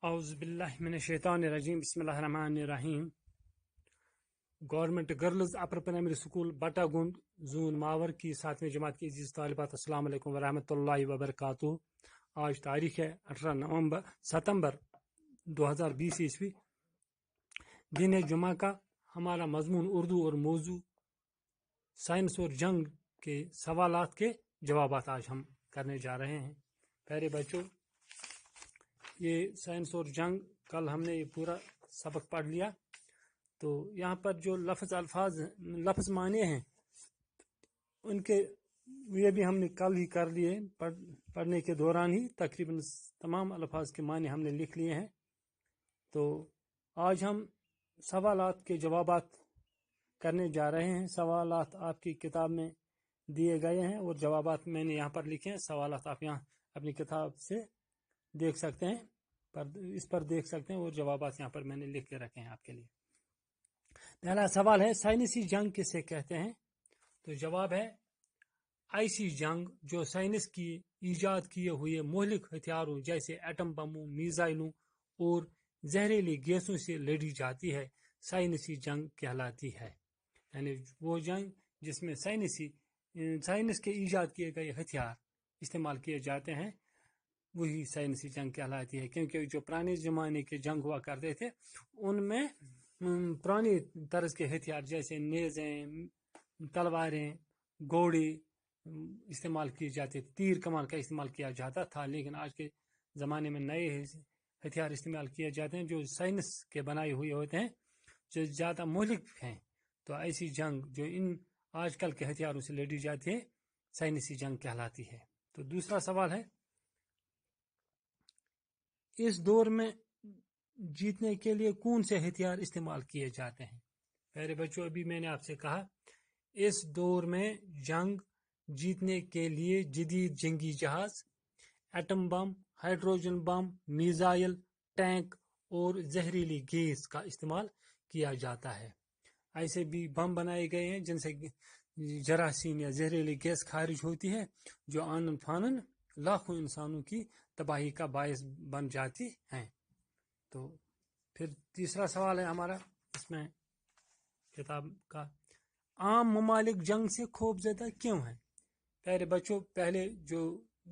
اعوذ باللہ من الشیطان الرجیم بسم اللہ الرحمن الرحیم گورنمنٹ گرلز اپر پرائمری اسکول بٹا گنڈ زون ماور کی 7ویں جماعت کی عزیز طالبات السلام علیکم ورحمۃ اللہ وبرکاتہ۔ آج تاریخ ہے 18 ستمبر 2020 عیسوی، دن جمعہ کا۔ ہمارا مضمون اردو اور موضوع سائنس اور جنگ کے سوالات کے جوابات آج ہم کرنے جا رہے ہیں۔ پیارے بچوں، یہ سائنس اور جنگ کل ہم نے یہ پورا سبق پڑھ لیا، تو یہاں پر جو لفظ معنی ہیں ان کے یہ بھی ہم نے کل ہی کر لیے، پڑھنے کے دوران ہی تقریباً تمام الفاظ کے معنی ہم نے لکھ لیے ہیں۔ تو آج ہم سوالات کے جوابات کرنے جا رہے ہیں۔ سوالات آپ کی کتاب میں دیے گئے ہیں اور جوابات میں نے یہاں پر لکھے ہیں۔ سوالات آپ یہاں اپنی کتاب سے دیکھ سکتے ہیں، اس پر دیکھ سکتے ہیں، اور جوابات یہاں پر میں نے لکھ کے رکھے ہیں آپ کے لیے۔ پہلا سوال ہے، سائنسی جنگ کسے کہتے ہیں؟ تو جواب ہے، ایسی جنگ جو سائنس کی ایجاد کیے ہوئے مہلک ہتھیاروں جیسے ایٹم بموں، میزائلوں اور زہریلی گیسوں سے لڑی جاتی ہے، سائنسی جنگ کہلاتی ہے۔ یعنی وہ جنگ جس میں سائنس کے ایجاد کیے گئے ہتھیار استعمال کیے جاتے ہیں، وہی سائنسی جنگ کہلاتی ہے۔ کیونکہ جو پرانے زمانے کے جنگ ہوا کرتے تھے ان میں پرانی طرز کے ہتھیار جیسے نیزیں، تلواریں، گھوڑے استعمال کیے جاتے، تیر کمان کا استعمال کیا جاتا تھا۔ لیکن آج کے زمانے میں نئے ہتھیار استعمال کیے جاتے ہیں جو سائنس کے بنائے ہوئے ہوتے ہیں، جو زیادہ مہلک ہیں۔ تو ایسی جنگ جو ان آج کل کے ہتھیاروں سے لڑی جاتی ہے، سائنسی جنگ کہلاتی ہے۔ تو دوسرا سوال ہے، اس دور میں جیتنے کے لیے کون سے ہتھیار استعمال کیے جاتے ہیں؟ پیارے بچوں، ابھی میں نے آپ سے کہا اس دور میں جنگ جیتنے کے لیے جدید جنگی جہاز، ایٹم بم، ہائیڈروجن بم، میزائل، ٹینک اور زہریلی گیس کا استعمال کیا جاتا ہے۔ ایسے بھی بم بنائے گئے ہیں جن سے جراثیم یا زہریلی گیس خارج ہوتی ہے، جو آنن فانن لاکھوں انسانوں کی تباہی کا باعث بن جاتی ہیں۔ تو پھر تیسرا سوال ہے ہمارا اس میں کتاب کا، عام ممالک جنگ سے خوف زدہ کیوں ہیں؟ پیارے بچوں، پہلے جو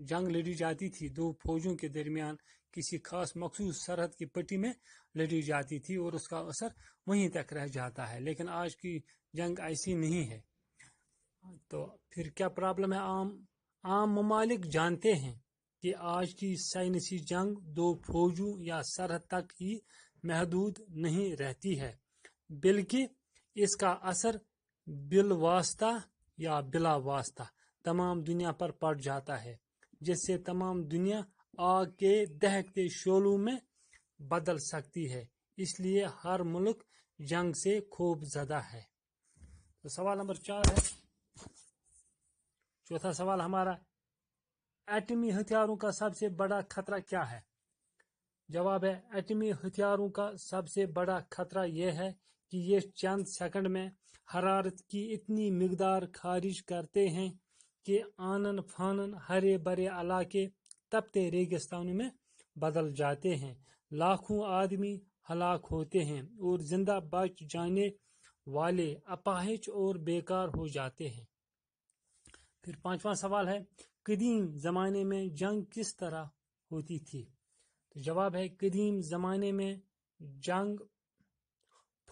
جنگ لڑی جاتی تھی دو فوجوں کے درمیان کسی خاص مخصوص سرحد کی پٹی میں لڑی جاتی تھی اور اس کا اثر وہیں تک رہ جاتا ہے، لیکن آج کی جنگ ایسی نہیں ہے۔ تو پھر کیا پرابلم ہے؟ عام ممالک جانتے ہیں کہ آج کی سائنسی جنگ دو فوجوں یا سرحد تک ہی محدود نہیں رہتی ہے، بلکہ اس کا اثر بالواسطہ یا بلا واسطہ تمام دنیا پر پڑ جاتا ہے، جس سے تمام دنیا آگ کے دہکتے شعلوں میں بدل سکتی ہے۔ اس لیے ہر ملک جنگ سے خوف زدہ ہے۔ تو سوال نمبر 4 ہے، چوتھا سوال ہمارا، ایٹمی ہتھیاروں کا سب سے بڑا خطرہ کیا ہے؟ جواب ہے، ایٹمی ہتھیاروں کا سب سے بڑا خطرہ یہ ہے کہ یہ چند سیکنڈ میں حرارت کی اتنی مقدار خارج کرتے ہیں کہ آنن فانن ہرے بھرے علاقے تپتے ریگستانوں میں بدل جاتے ہیں، لاکھوں آدمی ہلاک ہوتے ہیں اور زندہ بچ جانے والے اپاہج اور بیکار ہو جاتے ہیں۔ پھر پانچواں سوال ہے، قدیم زمانے میں جنگ کس طرح ہوتی تھی؟ تو جواب ہے، قدیم زمانے میں جنگ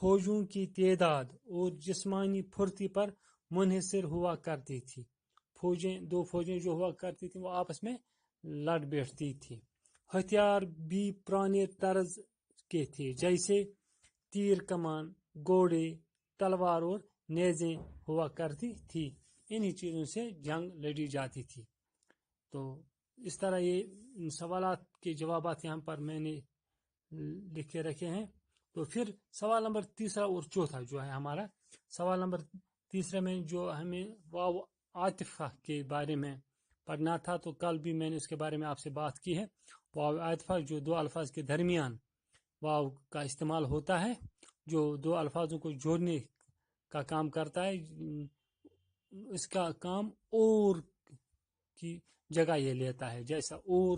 فوجوں کی تعداد اور جسمانی پھرتی پر منحصر ہوا کرتی تھی۔ دو فوجیں جو ہوا کرتی تھیں وہ آپس میں لڑ بیٹھتی تھی۔ ہتھیار بھی پرانے طرز کے تھے، جیسے تیر کمان، گھوڑے، تلوار اور نیزیں ہوا کرتی تھی۔ انہی چیزوں سے جنگ لڑی جاتی تھی۔ تو اس طرح یہ سوالات کے جوابات یہاں پر میں نے لکھ کے رکھے ہیں۔ تو پھر سوال نمبر تیسرا اور چوتھا جو ہے ہمارا، سوال نمبر تیسرے میں جو ہمیں واو عاطفہ کے بارے میں پڑھنا تھا، تو کل بھی میں نے اس کے بارے میں آپ سے بات کی ہے۔ واو عاطفہ جو دو الفاظ کے درمیان واو کا استعمال ہوتا ہے، جو دو الفاظوں کو جوڑنے کا کام کرتا ہے، اس کا کام اور کی جگہ یہ لیتا ہے، جیسا اور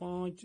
5